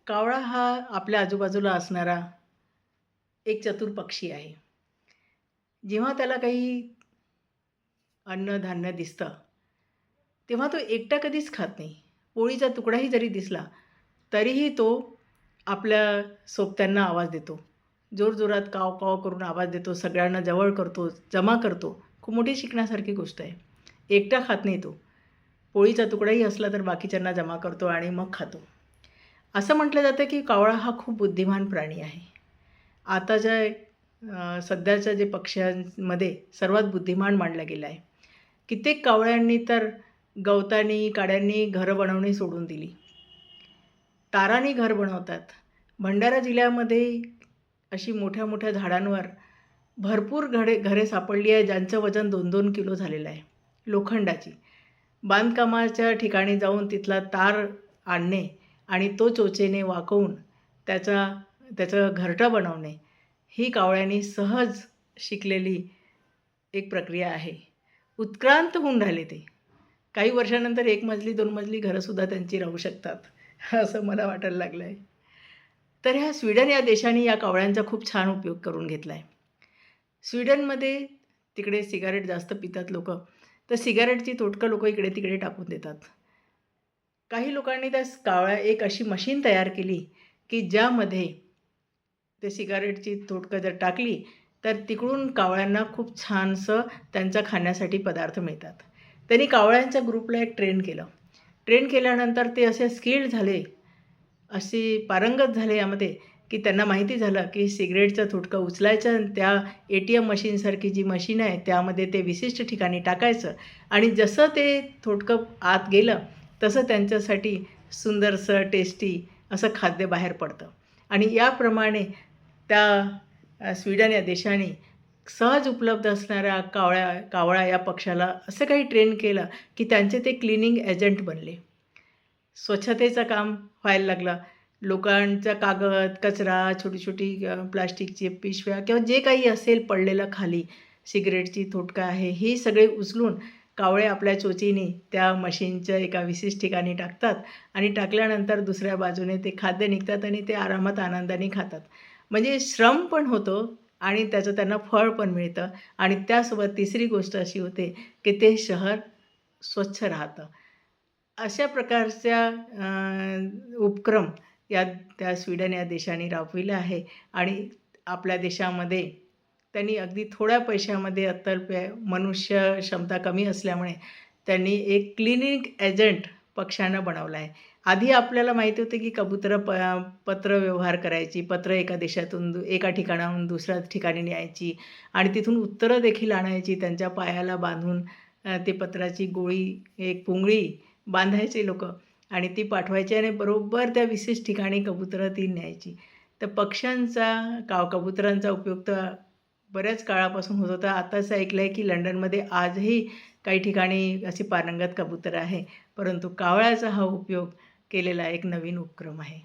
कावळा हा आपल्या आजूबाजूला असणारा एक चतुर पक्षी आहे. जेव्हा त्याला काही अन्नधान्य दिसतं, तेव्हा तो एकटा कधीच खात नाही. पोळीचा तुकडाही जरी दिसला, तरीही तो आपल्या सोबत्यांना आवाज देतो. जोरजोरात काव-काव करून आवाज देतो, सगळ्यांना जवळ करतो, जमा करतो. खूप मोठी शिकण्यासारखी गोष्ट आहे. एकटा खात नाही तो. पोळीचा तुकडाही असला तर बाकीच्यांना जमा करतो आणि मग खातो. असं म्हटलं जातं की कावळा हा खूप बुद्धिमान प्राणी आहे. आताच्या सध्याच्या जे पक्ष्यांमध्ये सर्वात बुद्धिमान मानला गेला आहे. कित्येक कावळ्यांनी तर गवतानी, काड्यांनी घरं बनवणे सोडून दिली. तारांनी घर बनवतात. भंडारा जिल्ह्यामध्ये अशी मोठ्या-मोठ्या झाडांवर भरपूर घरे सापडली आहे, ज्यांचं वजन 2-2 किलो झालेलं आहे, लोखंडाची. बांधकामाच्या ठिकाणी जाऊन तिथला तार आणणे आणि तो चोचेने वाकवून त्याचं घरटं बनवणे, ही कावळ्यांनी सहज शिकलेली एक प्रक्रिया आहे. उत्क्रांत होऊन राहिले ते. काही वर्षानंतर 1 मजली 2 मजली घरंसुद्धा त्यांची राहू शकतात, असं मला वाटायला लागलं आहे. तर ह्या स्वीडन या देशाने या कावळ्यांचा खूप छान उपयोग करून घेतला आहे. स्वीडनमध्ये तिकडे सिगारेट जास्त पितात लोकं, तर सिगारेटची तोटकं लोकं इकडे-तिकडे टाकून देतात. काही लोकांनी त्या कावळ्या एक अशी मशीन तयार केली, की ज्यामध्ये ते सिगारेटची तोटकं जर टाकली, तर तिकडून कावळ्यांना खूप छानसं त्यांच्या खाण्यासाठी पदार्थ मिळतात. त्यांनी कावळ्यांच्या ग्रुपला एक ट्रेन केलं. ट्रेन केल्यानंतर ते असे स्किल्ड झाले, असे पारंगत झाले यामध्ये, की त्यांना माहिती झालं, की सिगारेटचं तुटकं उचलायचं आणि त्या ATM मशीनसारखी जी मशीन आहे, त्यामध्ये ते विशिष्ट ठिकाणी टाकायचं आणि जसं ते थोडकं आत गेलं, तसं त्यांच्यासाठी सुंदरसं, टेस्टी असं खाद्य बाहेर पडतं. आणि याप्रमाणे त्या स्वीडन या देशाने सहज उपलब्ध असणाऱ्या कावळा या पक्षाला असं काही ट्रेन केलं, की त्यांचे ते क्लीनिंग एजंट बनले. स्वच्छतेचं काम व्हायला लागलं. लोकांचा कागद, कचरा, छोटी-छोटी प्लास्टिकची पिशव्या किंवा जे काही असेल पडलेलं खाली, सिगारेटची थोटकं आहे, हे सगळे उचलून कावळे आपल्या चोचीने त्या मशीनच्या एका विशिष्ट ठिकाणी टाकतात आणि टाकल्यानंतर दुसऱ्या बाजूने ते खाद्य निघतात आणि ते आरामात आनंदाने खातात. म्हणजे श्रम पण होतो आणि त्याचं त्यांना फळ पण मिळतं आणि त्यासोबत तिसरी गोष्ट अशी होते, की ते शहर स्वच्छ राहतं. अशा प्रकारच्या उपक्रम या त्या स्वीडन या देशाने राबविला आहे आणि आपल्या देशामध्ये त्यांनी अगदी थोड्या पैशामध्ये अत्यल्प मनुष्य क्षमता कमी असल्यामुळे त्यांनी एक क्लिनिक एजंट पक्ष्यांना बनवला आहे. आधी आपल्याला माहिती होते की कबुतरं पत्रव्यवहार करायची. पत्र एका देशातून एका ठिकाणाहून दुसऱ्या ठिकाणी न्यायची आणि तिथून उत्तरं देखील आणायची. त्यांच्या पायाला बांधून ते पत्राची गोळी, एक पुंगळी बांधायचे लोकं आणि ती पाठवायची आणि बरोबर त्या विशिष्ट ठिकाणी कबुतरं ती न्यायची. तर पक्ष्यांचा कबुतरांचा उपयोग तर बऱ्याच काळापासून होत होता. आताच ऐकलं आहे की लंडनमध्ये आजही काही ठिकाणी अशी पारंगत कबूतर आहे. परंतु कावळ्याचा हा उपयोग केलेला एक नवीन उपक्रम आहे.